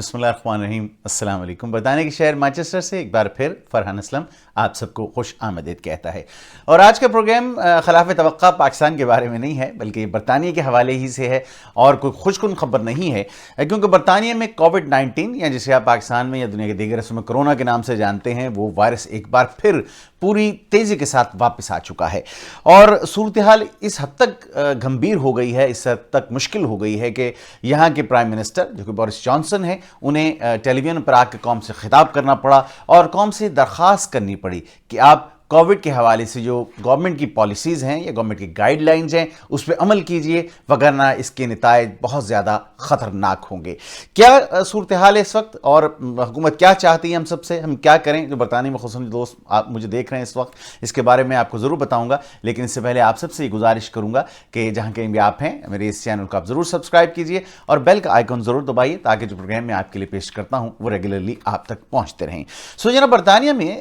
بسم اللہ الرحمن الرحیم۔ السلام علیکم۔ برطانیہ کے شہر مانچسٹر سے ایک بار پھر فرحان اسلم آپ سب کو خوش آمدید کہتا ہے، اور آج کا پروگرام خلاف توقع پاکستان کے بارے میں نہیں ہے بلکہ برطانیہ کے حوالے ہی سے ہے، اور کوئی خوش کن خبر نہیں ہے کیونکہ برطانیہ میں کووڈ-19 یا جسے آپ پاکستان میں یا دنیا کے دیگر حصوں میں کرونا کے نام سے جانتے ہیں، وہ وائرس ایک بار پھر پوری تیزی کے ساتھ واپس آ چکا ہے، اور صورتحال اس حد تک گھمبیر ہو گئی ہے، اس حد تک مشکل ہو گئی ہے کہ یہاں کے پرائم منسٹر جو کہ بورس جانسن ہیں، انہیں ٹیلی ویژن پر آ کے قوم سے خطاب کرنا پڑا اور قوم سے درخواست کرنی پڑی کہ آپ کووڈ کے حوالے سے جو گورنمنٹ کی پالیسیز ہیں یا گورنمنٹ کی گائیڈ لائنز ہیں اس پہ عمل کیجئے، وگرنہ اس کے نتائج بہت زیادہ خطرناک ہوں گے۔ کیا صورتحال ہے اس وقت، اور حکومت کیا چاہتی ہے ہم سب سے، ہم کیا کریں؟ جو برطانیہ میں خصوصاً دوست آپ مجھے دیکھ رہے ہیں اس وقت، اس کے بارے میں آپ کو ضرور بتاؤں گا، لیکن اس سے پہلے آپ سب سے یہ گزارش کروں گا کہ جہاں کہیں بھی آپ ہیں میرے اس چینل کو آپ ضرور سبسکرائب کیجئے اور بیل کا آئیکن ضرور دبائیے تاکہ جو پروگرام میں آپ کے لیے پیش کرتا ہوں وہ ریگولرلی آپ تک پہنچتے رہیں۔ جناب، برطانیہ میں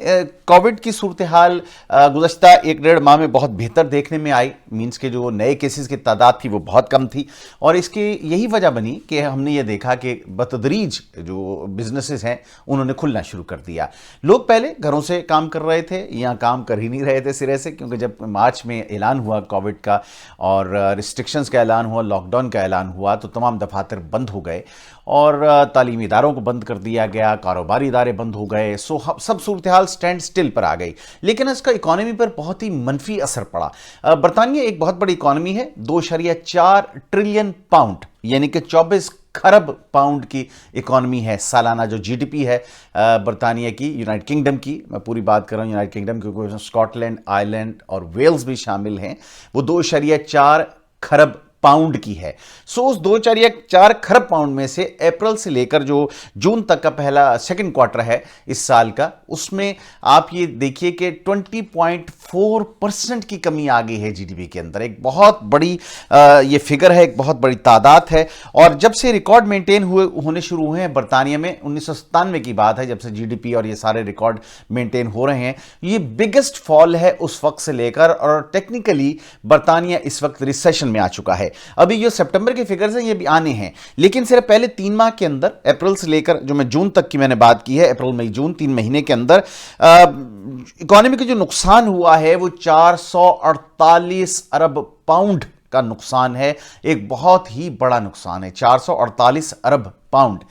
کووڈ کی صورتحال گزشتہ 1.5 ماہ میں بہت بہتر دیکھنے میں آئی، مینس کہ جو نئے کیسز کی تعداد تھی وہ بہت کم تھی، اور اس کی یہی وجہ بنی کہ ہم نے یہ دیکھا کہ بتدریج جو بزنسز ہیں انہوں نے کھلنا شروع کر دیا۔ لوگ پہلے گھروں سے کام کر رہے تھے یا کام کر ہی نہیں رہے تھے سرے سے، کیونکہ جب مارچ میں اعلان ہوا کووڈ کا اور ریسٹرکشنز کا اعلان ہوا، لاک ڈاؤن کا اعلان ہوا، تو تمام دفاتر بند ہو گئے اور تعلیمی اداروں کو بند کر دیا گیا، کاروباری ادارے بند ہو گئے، سب صورتحال سٹینڈ سٹل پر آ گئی، لیکن اس کا اکانومی پر بہت ہی منفی اثر پڑا۔ برطانیہ ایک بہت بڑی اکانومی ہے، 2.4 ٹریلین پاؤنڈ یعنی کہ 24 خرب پاؤنڈ کی اکانومی ہے سالانہ جو جی ڈی پی ہے برطانیہ کی، یونائٹڈ کنگڈم کی میں پوری بات کر رہا ہوں، یونائٹڈ کنگڈم کیونکہ اسکاٹ لینڈ، آئرلینڈ اور ویلز بھی شامل ہیں، وہ 2.4 خرب پاؤنڈ کی ہے۔ اس 2.4 خرب پاؤنڈ میں سے اپریل سے لے کر جو جون تک کا سیکنڈ کوارٹر ہے اس سال کا، اس میں آپ یہ دیکھیے کہ 20.4% کی کمی آ گئی ہے جی ڈی پی کے اندر۔ ایک بہت بڑی یہ فگر ہے، ایک بہت بڑی تعداد ہے، اور جب سے ریکارڈ مینٹین ہونے شروع ہوئے ہیں برطانیہ میں، 1997 کی بات ہے جب سے جی ڈی پی اور یہ سارے ریکارڈ مینٹین ہو رہے ہیں، یہ بگسٹ فال ہے اس وقت سے لے کر، اور ٹیکنیکلی برطانیہ اس وقت ریسیشن میں آ چکا ہے۔ ابھی جو سپٹمبر کے فگرز ہیں یہ بھی آنے ہیں، لیکن صرف پہلے 3 ماہ کے اندر، اپریل سے لے کر جو میں جون تک کی میں نے بات کی ہے، اپریل مئی جون 3 مہینے کے اندر اکانومی کا جو نقصان ہوا ہے وہ 448 ارب پاؤنڈ کا نقصان ہے، ایک بہت ہی بڑا نقصان ہے، 448 ارب پاؤنڈ۔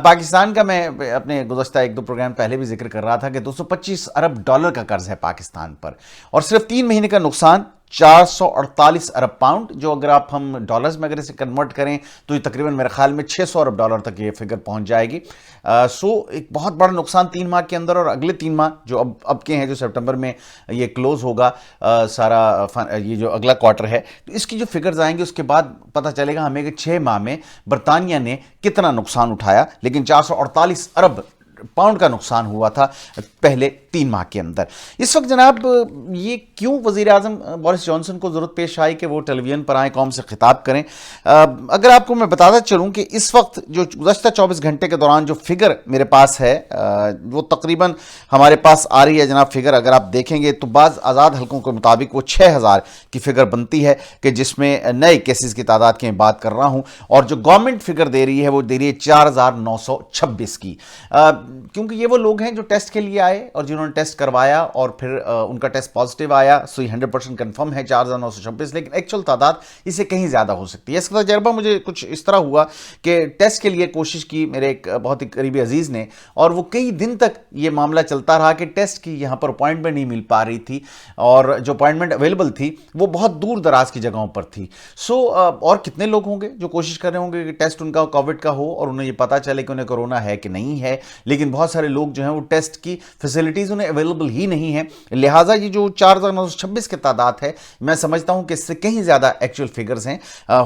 پاکستان کا میں اپنے گزشتہ 1-2 پروگرام پہلے بھی ذکر کر رہا تھا کہ 225 ارب ڈالر کا قرض ہے پاکستان پر، اور صرف 3 مہینے کا نقصان 448 ارب پاؤنڈ، جو اگر آپ ہم ڈالرز میں اگر اسے کنورٹ کریں تو یہ تقریباً میرے خیال میں 600 ارب ڈالر تک یہ فگر پہنچ جائے گی۔ ایک بہت بڑا نقصان 3 ماہ کے اندر، اور اگلے 3 ماہ جو اب کے ہیں، جو سپٹمبر میں یہ کلوز ہوگا سارا یہ جو اگلا کوارٹر ہے، تو اس کی جو فگرز آئیں گے اس کے بعد پتہ چلے گا ہمیں کہ 6 ماہ میں برطانیہ نے کتنا نقصان اٹھایا، لیکن 448 ارب پاؤنڈ کا نقصان ہوا تھا پہلے 3 ماہ کے اندر۔ اس وقت جناب یہ کیوں وزیر اعظم بورس جانسن کو ضرورت پیش آئی کہ وہ ٹیلی ویژن پر آئیں، قوم سے خطاب کریں؟ اگر آپ کو میں بتاتا چلوں کہ اس وقت جو گزشتہ 24 گھنٹے کے دوران جو فگر میرے پاس ہے وہ تقریباً ہمارے پاس آ رہی ہے جناب فگر، اگر آپ دیکھیں گے تو بعض آزاد حلقوں کے مطابق وہ 6000 کی فگر بنتی ہے، کہ جس میں نئے کیسز کی تعداد کی میں بات کر رہا ہوں، اور جو گورنمنٹ فگر دے رہی ہے وہ دے رہی ہے 4926 کی، کیونکہ یہ وہ لوگ ہیں جو ٹیسٹ کے لیے آئے اور جنہوں نے ٹیسٹ کروایا اور پھر ان کا ٹیسٹ پازیٹیو آیا، سو یہ 100% کنفرم ہے 4926، لیکن ایکچوئل تعداد اس سے کہیں زیادہ ہو سکتی ہے۔ اس کا تجربہ مجھے کچھ اس طرح ہوا کہ ٹیسٹ کے لیے کوشش کی میرے ایک بہت ہی قریبی عزیز نے، اور وہ کئی دن تک یہ معاملہ چلتا رہا کہ ٹیسٹ کی یہاں پر اپوائنٹمنٹ نہیں مل پا رہی تھی، اور جو اپوائنٹمنٹ اویلیبل تھی وہ بہت دور دراز کی جگہوں پر تھی۔ اور کتنے لوگ ہوں گے جو کوشش کر رہے ہوں گے کہ ٹیسٹ ان کا کووڈ کا ہو اور انہیں یہ پتا چلے کہ انہیں کورونا ہے کہ نہیں ہے، لیکن بہت سارے لوگ جو ہیں وہ ٹیسٹ کی فیسلٹیز انہیں اویلیبل ہی نہیں ہیں، لہٰذا یہ جو 4926 کی تعداد ہے میں سمجھتا ہوں کہ اس سے کہیں زیادہ ایکچوئل فگرز ہیں،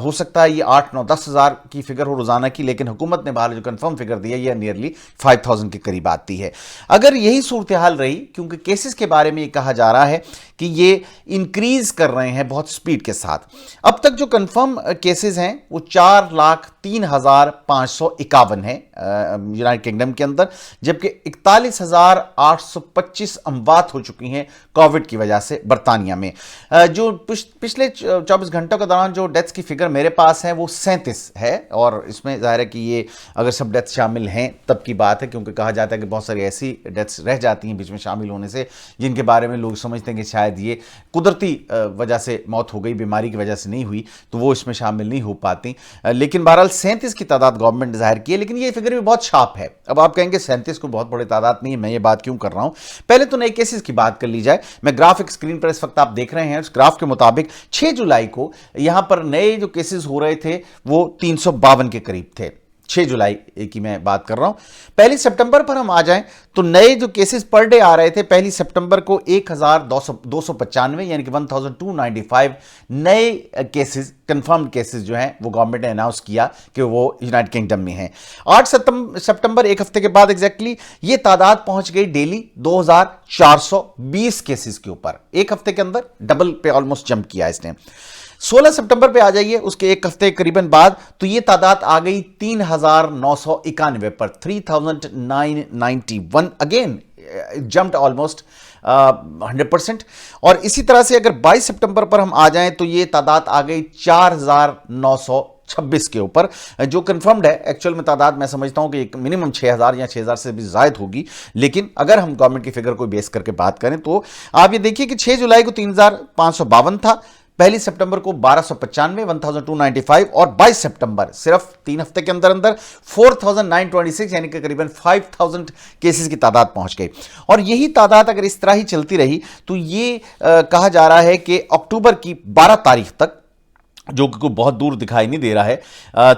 ہو سکتا ہے یہ 8-9-10 ہزار کی فگر ہو روزانہ کی، لیکن حکومت نے بہرحال جو کنفرم فگر دی ہے یہ نیئرلی 5000 کے قریب آتی ہے۔ اگر یہی صورتحال رہی، کیونکہ کیسز کے بارے میں یہ کہا جا رہا ہے کہ یہ انکریز کر رہے ہیں بہت سپیڈ کے ساتھ. اب تک جو کنفرم کیسز ہیں وہ 4,03,551 ہیں یونائٹڈ کنگڈم کے اندر، جبکہ 41,825 اموات ہو چکی ہیں کووڈ کی وجہ سے برطانیہ میں. جو پچھلے 24 گھنٹوں کے دوران جو ڈیتھس کی فگر میرے پاس ہیں وہ 37 ہے، اور اس میں ظاہر ہے کہ یہ اگر سب ڈیتھس شامل ہیں تب کی بات ہے، کیونکہ کہا جاتا ہے کہ بہت ساری ایسی ڈیتھس رہ جاتی ہیں بیچ میں شامل ہونے سے جن کے بارے میں لوگ سمجھتے ہیں کہ شاید یہ قدرتی وجہ سے موت ہو گئی، بیماری کی وجہ سے نہیں ہوئی، تو وہ اس میں شامل نہیں ہو پاتی. لیکن بہرحال 37 کی تعداد گورنمنٹ نے ظاہر کی ہے، لیکن یہ فگر بھی بہت شارپ ہے. اب آپ کہیں گے 37 کو بہت بڑی تعداد نہیں ہے، میں یہ بات کیوں کر رہا ہوں؟ پہلے تو نئے کیسز کی بات کر لی جائے. میں گرافک اسکرین پر اس وقت آپ دیکھ رہے ہیں، اس گراف کے مطابق 6 جولائی کو یہاں پر نئے جو کیسز ہو رہے تھے وہ 352 کے قریب تھے. 6 جولائی کی میں بات کر رہا ہوں. پہلی سپٹمبر پر ہم آ جائیں تو نئے جو کیسز پر ڈے آ رہے تھے پہلی سپٹمبر کو 1,295 یعنی کہ 1,295 نئے کیسز، کنفرمڈ کیسز جو ہیں وہ گورنمنٹ نے اناؤنس کیا کہ وہ یونائٹڈ کنگڈم میں ہیں. 8 سپٹمبر ایک ہفتے کے بعد ایگزیکٹلی یہ تعداد پہنچ گئی ڈیلی 2,420 کیسز کے اوپر. ایک ہفتے کے اندر ڈبل پہ آلموسٹ جمپ کیا اس نے. 16 سپٹمبر پہ آ جائیے اس کے ایک ہفتے قریباً بعد تو یہ تعداد آ گئی 3,991 پر، 3,991 اگین جمپڈ آلموسٹ 100%. اور اسی طرح سے اگر 22 سپٹمبر پر ہم آ جائیں تو یہ تعداد آ گئی 4,926 کے اوپر، جو کنفرمڈ ہے. ایکچوئل میں تعداد میں سمجھتا ہوں کہ منیمم 6,000 یا 6,000 سے بھی زائد ہوگی، لیکن اگر ہم گورنمنٹ کی فگر کو بیس کر کے بات کریں تو آپ یہ دیکھیے کہ 6 جولائی کو 3,552 تھا، پہلی سپٹمبر کو 1,295 1,295 اور 22 سپٹمبر صرف 3 ہفتے کے اندر 4,926 یعنی کہ قریباً 5,000 کیسز کی تعداد پہنچ گئی. اور یہی تعداد اگر اس طرح ہی چلتی رہی تو یہ کہا جا رہا ہے کہ اکتوبر کی 12 تاریخ تک، جو کہ کوئی بہت دور دکھائی نہیں دے رہا ہے،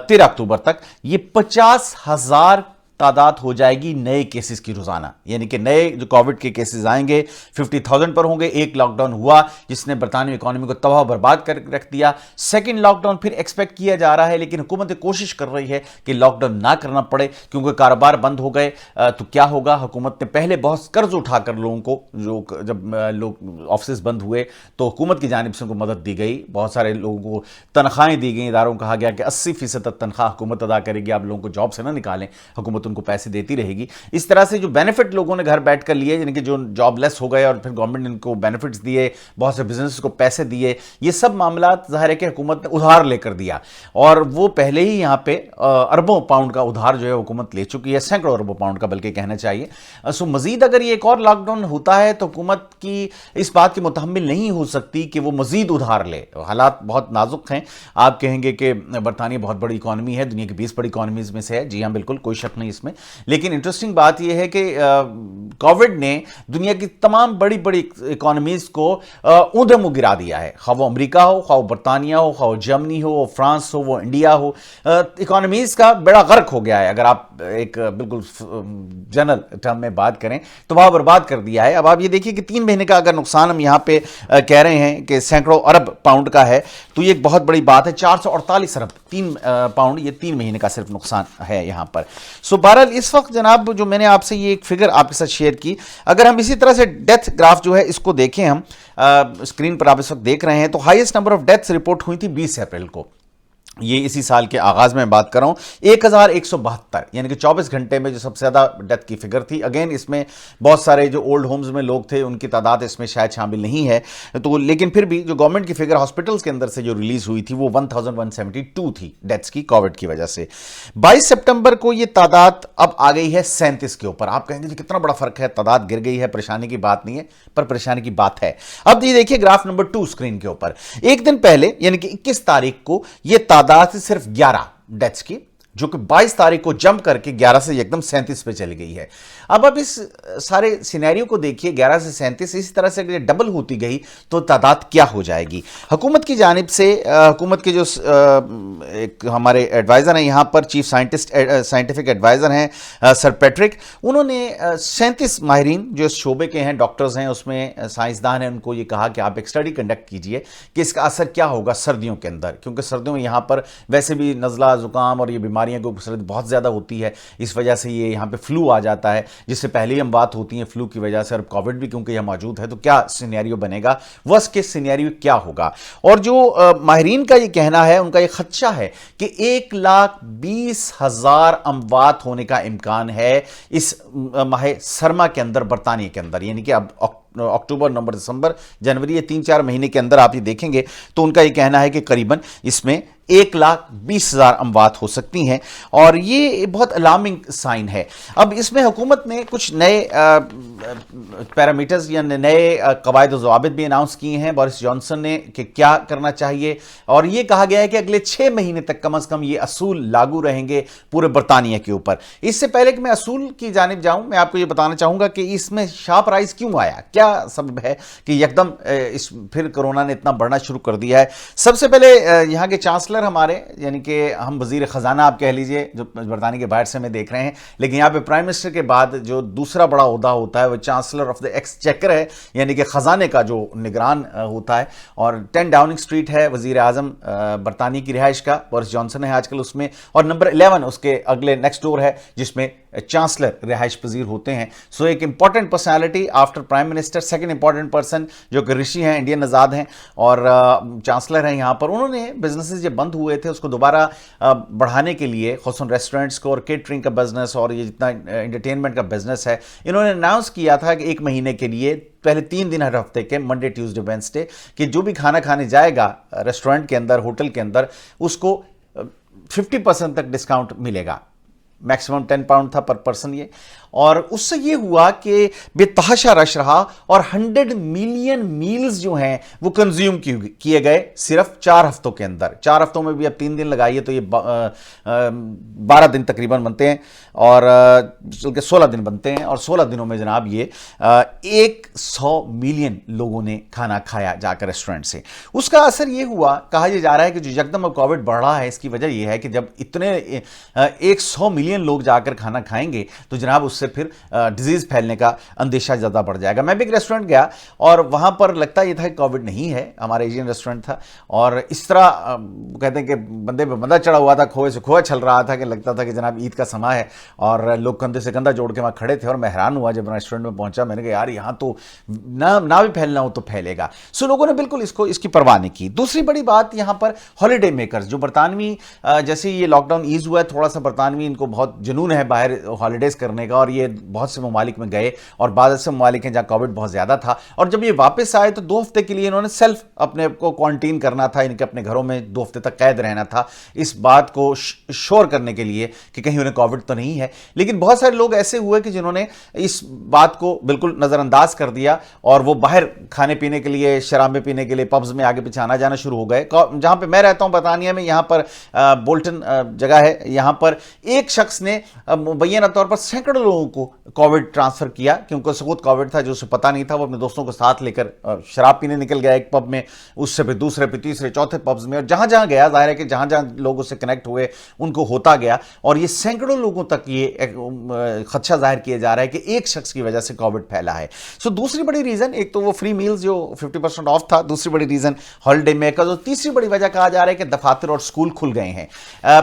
13 اکتوبر تک یہ 50,000 تعداد ہو جائے گی نئے کیسز کی روزانہ. یعنی کہ نئے جو کووڈ کے کیسز آئیں گے 50,000 پر ہوں گے. ایک لاک ڈاؤن ہوا جس نے برطانوی اکانومی کو تباہ و برباد کر رکھ دیا. سیکنڈ لاک ڈاؤن پھر ایکسپیکٹ کیا جا رہا ہے، لیکن حکومت کوشش کر رہی ہے کہ لاک ڈاؤن نہ کرنا پڑے، کیونکہ کاروبار بند ہو گئے تو کیا ہوگا. حکومت نے پہلے بہت قرض اٹھا کر لوگوں کو، جو جب لوگ آفسز بند ہوئے تو حکومت کی جانب سے ان کو مدد دی گئی، بہت سارے لوگوں کو تنخواہیں دی گئیں. اداروں کو کہا گیا کہ 80% تنخواہ حکومت ادا کرے گی، آپ لوگوں کو جاب سے نہ نکالیں، حکومت ان کو پیسے دیتی رہے گی. اس طرح سے جو بینیفٹ لوگوں نے گھر بیٹھ کر لیے، یعنی کہ جو جاب لیس ہو گئے اور پھر گورنمنٹ نے ان کو بینیفٹس دیے، بہت سے بزنس کو پیسے دیے، یہ سب معاملات ظاہر ہے کہ حکومت نے ادھار لے کر دیا. اور وہ پہلے ہی یہاں پہ اربوں پاؤنڈ کا ادھار جو ہے حکومت لے چکی ہے، سینکڑوں اربوں پاؤنڈ کا بلکہ کہنا چاہیے. سو مزید اگر یہ ایک اور لاک ڈاؤن ہوتا ہے تو حکومت کی اس بات کی متحمل نہیں ہو سکتی کہ وہ مزید ادھار لے. حالات بہت نازک ہیں. آپ کہیں گے کہ برطانیہ بہت بڑی اکانومی ہے، دنیا کی 20 بڑی اکانومیز میں سے ہے. جی ہاں، بالکل، کوئی شک نہیں اس میں. لیکن انٹرسٹنگ بات یہ ہے کہ کووڈ نے دنیا کی تمام بڑی بڑی اکانومیز کو اودھم گرا دیا ہے، خواہ وہ امریکہ ہو، خواہ وہ برطانیہ ہو، خواہ وہ جرمنی ہو، وہ فرانس ہو، وہ انڈیا ہو. اکانومیز کا بیڑا غرق ہو گیا ہے. اگر آپ ایک بالکل جنرل ٹرم میں بات کریں تو وہ برباد کر دیا ہے. اب آپ یہ دیکھیے کہ 3 مہینے کا اگر نقصان ہم یہاں پہ کہہ رہے ہیں کہ سینکڑوں ارب پاؤنڈ کا ہے تو یہ ایک بہت بڑی بات ہے. 448 ارب 3 پاؤنڈ، یہ 3 مہینے کا صرف نقصان ہے یہاں پر. سو بہرحال اس وقت جناب جو میں نے آپ سے یہ ایک فگر آپ کے ساتھ شیئر کی، اگر ہم اسی طرح سے ڈیتھ گراف جو ہے اس کو دیکھیں، ہم اسکرین پر آپ اس وقت دیکھ رہے ہیں، تو highest number of deaths report ہوئی تھی 20 اپریل کو. یہ اسی سال کے آغاز میں بات کر رہا ہوں. 1,172 یعنی کہ 24 گھنٹے میں جو سب سے زیادہ ڈیتھ کی فگر تھی. اگین اس میں بہت سارے جو اولڈ ہومز میں لوگ تھے ان کی تعداد اس میں شاید شامل نہیں ہے تو، لیکن پھر بھی جو گورنمنٹ کی فگر ہاسپٹلز کے اندر سے جو ریلیز ہوئی تھی وہ 1,172 تھی ڈیتھس کی کووڈ کی وجہ سے. 22 سپٹمبر کو یہ تعداد اب آ گئی ہے 37 کے اوپر. آپ کہیں گے کتنا بڑا فرق ہے، تعداد گر گئی ہے، پریشانی کی بات نہیں ہے، پر پریشانی کی بات ہے. اب یہ دیکھیے گراف نمبر 2 اسکرین کے اوپر. ایک دن پہلے یعنی کہ 21 تاریخ کو یہ تعداد صرف 11 ڈیتھس کی، جو کہ 22 تاریخ کو جمپ کر کے 11 سے ایک دم 37 پہ چلی گئی ہے. اب آپ اس سارے سینیریو کو دیکھیے، 11 سے 37، اسی طرح سے اگر یہ ڈبل ہوتی گئی تو تعداد کیا ہو جائے گی. حکومت کی جانب سے، حکومت کے جو ایک ہمارے ایڈوائزر ہیں یہاں پر، چیف سائنٹیفک ایڈوائزر ہیں سر پیٹرک، انہوں نے 37 ماہرین جو اس شعبے کے ہیں، ڈاکٹرز ہیں، اس میں سائنسدان ہیں، ان کو یہ کہا کہ آپ ایک اسٹڈی کنڈکٹ کیجئے کہ اس کا اثر کیا ہوگا سردیوں کے اندر، کیونکہ سردیوں میں یہاں پر ویسے بھی نزلہ زکام اور یہ بیماری بیماریاں کو سرد بہت زیادہ ہوتی ہے, اس وجہ سے یہ یہاں پہ فلو آ جاتا ہے, جس سے پہلے ہی ہم بات ہوتی ہیں فلو کی وجہ سے, اور کووڈ بھی کیونکہ یہ موجود ہے, تو کیا سینیریو بنے گا, ورسٹ کیس سینیریو کیا ہوگا. اور جو ماہرین کا یہ کہنا ہے, ان کا یہ خدشہ ہے کہ 1,20,000 اموات ہونے کا امکان ہے اس ماہ سرما کے اندر برطانیہ کے اندر, یعنی کہ اب اکتوبر نومبر دسمبر جنوری یہ 3-4 مہینے کے اندر آپ یہ دیکھیں گے تو ان کا یہ کہنا ہے کہ قریباً اس میں 1,20,000 اموات ہو سکتی ہیں, اور یہ بہت الارمنگ سائن ہے. اب اس میں حکومت نے کچھ نئے پیرامیٹرز یا نئے قواعد و ضوابط بھی اناؤنس کیے ہیں بورس جانسن نے کہ کیا کرنا چاہیے, اور یہ کہا گیا ہے کہ اگلے 6 مہینے تک کم از کم یہ اصول لاگو رہیں گے پورے برطانیہ کے اوپر. اس سے پہلے کہ میں اصول کی جانب جاؤں, میں آپ کو یہ بتانا چاہوں گا کہ اس میں شارپ رائز کیوں آیا, کیا سبب ہے کہ یکدم پھر کرونا نے اتنا بڑھنا شروع کر دیا ہے. سب سے پہلے یہاں کے چانسلر ہمارے, یعنی کہ ہم وزیر خزانہ آپ کہہ لیجئے, جو برطانیہ کے باہر سے میں دیکھ رہے ہیں, لیکن یہاں پہ پرائم منسٹر کے بعد جو دوسرا بڑا عہدہ ہوتا ہے وہ چانسلر آف دا ایکسچیکر ہے, یعنی کہ خزانے کا جو نگران ہوتا ہے, اور 10 ڈاؤننگ اسٹریٹ ہے وزیر اعظم برطانیہ کی رہائش کا, بورس جانسن ہے آج کل اس میں, اور نمبر 11 اس کے اگلے نیکسٹ ڈور ہے جس میں چانسلر رہائش پذیر ہوتے ہیں. سو ایک important personality after prime minister, second important person جو کہ رشی ہیں, انڈین نژاد ہیں اور چانسلر ہیں یہاں پر. انہوں نے بزنسز جو بند ہوئے تھے اس کو دوبارہ بڑھانے کے لیے, خصوصاً ریسٹورنٹس کو اور کیٹرنگ کا بزنس اور یہ جتنا انٹرٹینمنٹ کا بزنس ہے, انہوں نے اناؤنس کیا تھا کہ 1 مہینے کے لیے پہلے 3 دن ہر ہفتے کے, منڈے ٹیوزڈے وینسڈے, کہ جو بھی کھانا کھانے جائے گا ریسٹورنٹ کے اندر, ہوٹل کے اندر, اس کو 50% تک ڈسکاؤنٹ ملے گا. میکسیمم 10 پاؤنڈ تھا پر پرسن یہ, اور اس سے یہ ہوا کہ بے تحاشا رش رہا, اور 100 ملین میلز جو ہیں وہ کنزیوم کیے گئے صرف 4 ہفتوں کے اندر. 4 ہفتوں میں بھی اب 3 دن لگائیے تو یہ 12 دن تقریباً بنتے ہیں, اور 16 دن بنتے ہیں, اور 16 دنوں میں جناب یہ 100 ملین لوگوں نے کھانا کھایا جا کر ریسٹورنٹ سے. اس کا اثر یہ ہوا, کہا یہ جا رہا ہے کہ جو یکدم اب کووڈ بڑھ رہا ہے اس کی وجہ یہ ہے کہ جب اتنے 100 ملین لوگ جا کر کھانا کھائیں گے تو جناب اس سے پھر ڈیزیز پھیلنے کا اندیشہ زیادہ بڑھ جائے گا. میں بھی ایک ریسٹورنٹ گیا اور وہاں پر لگتا یہ تھا کہ کووڈ نہیں ہے, ہمارا ایشین ریسٹورنٹ تھا, اور اس طرح کہتے ہیں کہ بندے پہ بندہ چڑھا ہوا تھا, کھوئے سے کھویا چھل رہا تھا کہ لگتا تھا کہ جناب عید کا سما ہے, اور لوگ کندھے سے کندھا جوڑ کے وہاں کھڑے تھے. اور میں حیران ہوا جب ریسٹورنٹ میں پہنچا, میں نے کہا یار یہاں تو نہ بھی پھیلنا ہو تو پھیلے گا. سو لوگوں نے بالکل اس کی پرواہ نہیں کی. دوسری بڑی بات یہاں پر ہالیڈے میکرز, جو برطانوی جیسے یہ لاک ڈاؤن ایز ہوا ہے تھوڑا سا, برطانوی ان کو بہت جنون ہے باہر ہالیڈیز کرنے کا, اور یہ بہت سے ممالک میں گئے, اور بعض ایسے ممالک ہیں جہاں کووڈ بہت زیادہ تھا, اور جب یہ واپس آئے تو 2 ہفتے کے لیے انہوں نے سیلف اپنے کو کوارنٹین کرنا تھا, ان کے اپنے گھروں میں 2 ہفتے تک قید رہنا تھا, اس بات کو شور کرنے کے لیے کہ کہیں انہیں کووڈ تو نہیں ہے. لیکن بہت سارے لوگ ایسے ہوئے کہ جنہوں نے اس بات کو بالکل نظر انداز کر دیا, اور وہ باہر کھانے پینے کے لیے, شرابیں پینے کے لیے پبز میں آگے پیچھے آنا جانا شروع ہو گئے. جہاں پہ میں رہتا ہوں برطانیہ میں, یہاں پر بولٹن جگہ ہے, یہاں پر ایک شخص نے مبینہ طور پر سینکڑوں لوگوں کو کووڈ ٹرانسفر کیا, کیونکہ ثبوت کووڈ تھا جو اسے پتہ نہیں تھا. وہ اپنے دوستوں کو ساتھ لے کر شراب پینے نکل گیا ایک پب میں, اس سے پھر دوسرے پہ تیسرے چوتھے پبز میں, اور جہاں جہاں گیا ظاہر ہے کہ جہاں جہاں لوگوں سے کنیکٹ ہوئے ان کو ہوتا گیا, اور یہ سینکڑوں لوگوں تک یہ خدشہ ظاہر کیا جا رہا ہے کہ ایک شخص کی وجہ سے کووڈ پھیلا ہے. سو دوسری بڑی ریزن, ایک تو وہ فری میلز جو 50% آف تھا, دوسری بڑی ریزن ہالیڈے میکرز, اور تیسری بڑی وجہ کہا جا رہا ہے کہ دفاتر اور اسکول کھل گئے ہیں.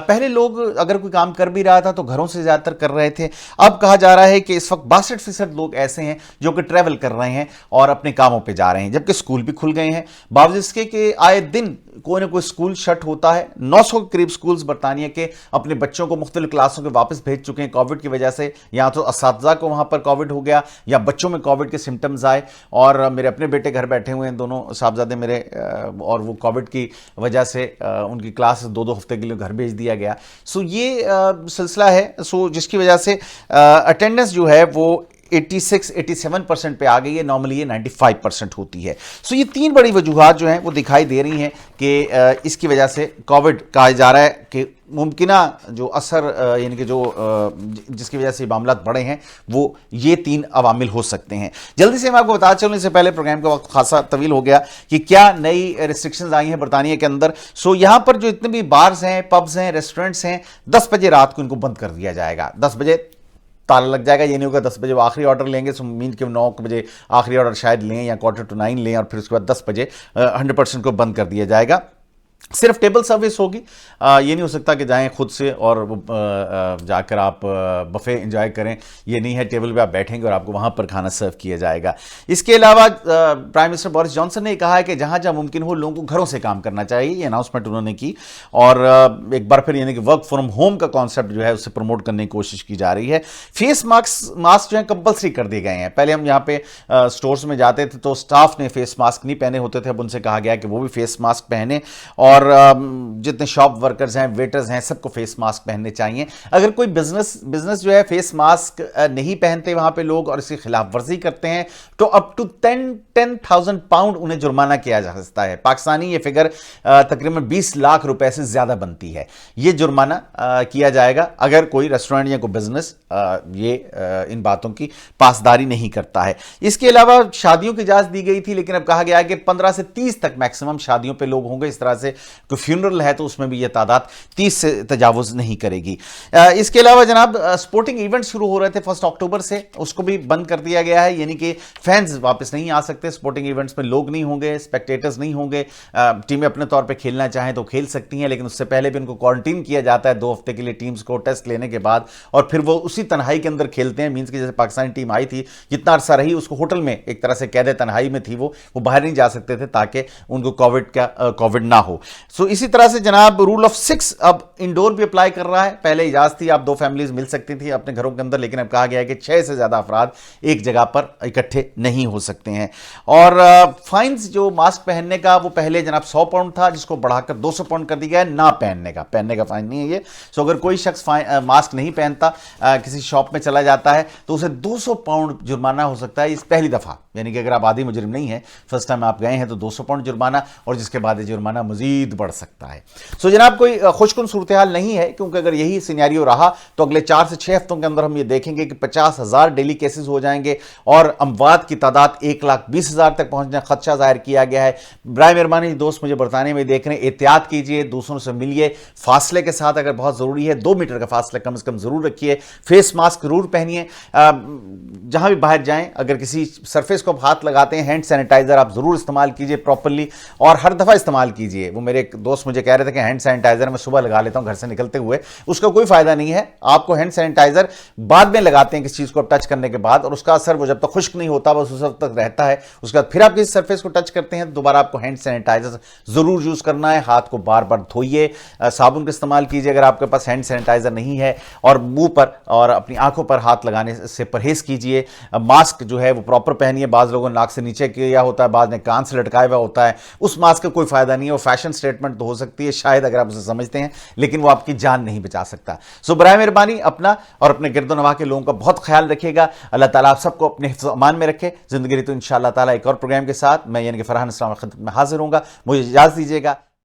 پہلے لوگ اگر کوئی کام کر بھی رہا تھا تو گھروں سے زیادہ تر کر رہے تھے. اب کہا جا رہا ہے کہ اس وقت 62% لوگ ایسے ہیں جو کہ ٹریول کر رہے ہیں اور اپنے کاموں پہ جا رہے ہیں, جبکہ اسکول بھی کھل گئے ہیں. باوجود اس کے کہ آئے دن کوئی نہ کوئی اسکول شٹ ہوتا ہے. 900 کے قریب اسکولز برطانیہ کے اپنے بچوں کو مختلف کلاسوں کے واپس بھیج چکے ہیں کووڈ کی وجہ سے. یا تو اساتذہ کو وہاں پر کووڈ ہو گیا, یا بچوں میں کووڈ کے سمٹمز آئے, اور میرے اپنے بیٹے گھر بیٹھے ہوئے ہیں, دونوں صاحبزادے میرے, اور وہ کووڈ کی وجہ سے ان کی کلاس 2 ہفتے کے لیے گھر بھیج دیا گیا. سو یہ سلسلہ ہے, سو جس کی وجہ سے اٹینڈنس جو ہے وہ 86-87% پہ آ گئی ہے. نارملی یہ 95% ہوتی ہے. سو یہ 3 بڑی وجوہات جو ہیں وہ دکھائی دے رہی ہیں کہ اس کی وجہ سے کووڈ کہا جا رہا ہے کہ ممکنہ جو اثر, یعنی کہ جو جس کی وجہ سے معاملات بڑے ہیں, وہ یہ 3 عوامل ہو سکتے ہیں. جلدی سے میں آپ کو بتا چلوں, اس سے پہلے پروگرام کا وقت خاصا طویل ہو گیا, کہ کیا نئی ریسٹرکشنز آئی ہیں برطانیہ کے اندر. سو یہاں پر جو اتنے بھی بارز ہیں, پبز ہیں, ریسٹورنٹس ہیں, 10 بجے رات کو ان کو بند کر دیا جائے گا. 10 بجے تالا لگ جائے گا. یہ نہیں ہوگا 10 بجے وہ آخری آرڈر لیں گے, سو مین کے 9 بجے آخری آرڈر شاید لیں, یا 8:45 لیں, اور پھر اس کے بعد 10 بجے 100% کو بند کر دیا جائے گا. صرف ٹیبل سروس ہوگی، یہ نہیں ہو سکتا کہ جائیں خود سے اور جا کر آپ بفے انجوائے کریں، یہ نہیں ہے، ٹیبل پہ آپ بیٹھیں گے اور آپ کو وہاں پر کھانا سرو کیا جائے گا۔ اس کے علاوہ پرائم منسٹر بورس جانسن نے کہا ہے کہ جہاں جہاں ممکن ہو لوگوں کو گھروں سے کام کرنا چاہیے، یہ اناؤنسمنٹ انہوں نے کی، اور ایک بار پھر یعنی کہ ورک فرام ہوم کا کانسیپٹ جو ہے اسے پروموٹ کرنے کی کوشش کی جا رہی ہے۔ فیس ماسک جو ہیں کمپلسری کر دیے گئے ہیں، پہلے ہم یہاں پہ سٹورز میں جاتے تھے تو سٹاف نے فیس ماسک نہیں پہنے ہوتے تھے، اب ان سے کہا گیا کہ وہ بھی فیس ماسک پہنے، اور جتنے شاپ ورکرز ہیں، ویٹرز ہیں، سب کو فیس ماسک پہننے چاہیے۔ اگر کوئی بزنس جو ہے فیس ماسک نہیں پہنتے وہاں پہ لوگ اور اس کی خلاف ورزی کرتے ہیں تو اپ ٹو 10,000 پاؤنڈ انہیں جرمانہ کیا جا سکتا ہے۔ پاکستانی یہ فگر تقریباً 20 لاکھ روپے سے زیادہ بنتی ہے، یہ جرمانہ کیا جائے گا اگر کوئی ریسٹورنٹ یا کوئی بزنس یہ ان باتوں کی پاسداری نہیں کرتا ہے۔ اس کے علاوہ شادیوں کی اجازت دی گئی تھی، لیکن اب کہا گیا ہے کہ 15 سے 30 تک میکسیمم شادیوں پہ لوگ ہوں گے، اس طرح سے کوئی فیونرل ہے تو اس میں بھی یہ تعداد 30 سے تجاوز نہیں کرے گی۔ اس کے علاوہ جناب سپورٹنگ ایونٹ شروع ہو رہے تھے 1 اکتوبر سے، اس کو بھی بند کر دیا گیا ہے، یعنی کہ فینز واپس نہیں آ سکتے، سپورٹنگ ایونٹس میں لوگ نہیں ہوں گے، اسپیکٹیٹرز نہیں ہوں گے، ٹیمیں اپنے طور پہ کھیلنا چاہیں تو کھیل سکتی ہیں، لیکن اس سے پہلے بھی ان کو کوارنٹین کیا جاتا ہے 2 ہفتے کے لیے ٹیمز کو ٹیسٹ لینے کے بعد، اور پھر وہ اسی تنہائی کے اندر کھیلتے ہیں، مینس کہ جیسے پاکستانی ٹیم آئی تھی جتنا عرصہ رہی اس کو ہوٹل میں ایک طرح سے قید تنہائی میں تھی، وہ باہر نہیں جا سکتے تھے تاکہ ان کو کووڈ نہ ہو۔ سو اسی طرح سے جناب رول آف 6 اب انڈور بھی اپلائی کر رہا ہے، پہلے اجازت تھی آپ 2 فیملیز مل سکتی تھی اپنے گھروں کے اندر، لیکن اب کہا گیا ہے کہ 6 سے زیادہ افراد ایک جگہ پر اکٹھے نہیں ہو سکتے ہیں۔ اور فائنز جو ماسک پہننے کا وہ پہلے جناب 100 پاؤنڈ تھا، جس کو بڑھا کر 200 پاؤنڈ کر دیا گیا ہے، نہ پہننے کا فائن نہیں ہے یہ۔ سو اگر کوئی شخص ماسک نہیں پہنتا کسی شاپ میں چلا جاتا ہے تو اسے 200 پاؤنڈ جرمانہ ہو سکتا ہے، اس پہلی دفعہ، یعنی کہ اگر آپ عادی مجرم نہیں ہیں، فرسٹ ٹائم آپ گئے ہیں تو 200 پاؤنڈ جرمانہ، اور جس کے بعد یہ جرمانہ مزید بڑھ سکتا ہے۔ سو جناب کوئی خوشکن صورتحال نہیں ہے، کیونکہ اگر یہی سینیریو رہا تو اگلے 4 سے 6 ہفتوں کے اندر ہم یہ دیکھیں گے کہ 50,000 ڈیلی کیسز ہو جائیں گے اور اموات کی تعداد 1,20,000 تک پہنچنے کا خدشہ ظاہر کیا گیا ہے۔ برائے مہربانی دوست مجھے برطانیہ میں دیکھ رہے ہیں، احتیاط کیجئے، دوسروں سے ملیے فاصلے کے ساتھ، اگر بہت ضروری ہے 2 میٹر کا فاصلہ کم از کم ضرور رکھیے، فیس ماسک ضرور پہنیے، جہاں بھی باہر جائیں اگر کسی سرفیس کو آپ ہاتھ لگاتے ہیں ہینڈ سینیٹائزر آپ ضرور استعمال کیجئے پراپرلی، اور ہر دفعہ استعمال کیجئے۔ وہ میرے ایک دوست مجھے کہہ رہے تھے کہ ہینڈ سینیٹائزر میں صبح لگا لیتا ہوں گھر سے نکلتے ہوئے، اس کا کوئی فائدہ نہیں ہے، آپ کو ہینڈ سینیٹائزر بعد میں لگاتے ہیں کسی چیز کو ٹچ کرنے کے بعد، اور اس کا اثر وہ جب تک خشک نہیں ہوتا بس اس وقت تک رہتا ہے، اس کے بعد پھر آپ کسی سرفیس کو ٹچ کرتے ہیں دوبارہ آپ کو ہینڈ سینیٹائزر ضرور یوز کرنا ہے، ہاتھ کو بار بار دھوئیے، صابن کا استعمال کیجئے اگر آپ کے پاس ہینڈ سینیٹائزر نہیں ہے، اور منہ پر اور اپنی آنکھوں پر ہاتھ لگانے سے پرہیز کیجئے۔ ماسک جو ہے وہ پراپر پہنیے، بعض لوگوں نے ناک سے نیچے کیا ہوتا ہے، بعض نے کان سے لٹکایا ہوا ہوتا ہے، اس ماسک کا کوئی فائدہ نہیں ہے، وہ فیشن سٹیٹمنٹ تو ہو سکتی ہے شاید اگر آپ اسے سمجھتے ہیں، لیکن وہ آپ کی جان نہیں بچا سکتا۔ سو برائے مہربانی اپنا اور اپنے گرد و نواح کے لوگوں کا بہت خیال رکھیے گا، اللہ تعالیٰ آپ سب کو اپنے حفظ و امان میں رکھے۔ زندگی تو انشاءاللہ تعالیٰ ایک اور پروگرام کے ساتھ میں یعنی کہ فرحان اسلام خدمت میں حاضر ہوں گا، مجھے اجازت دیجیے گا۔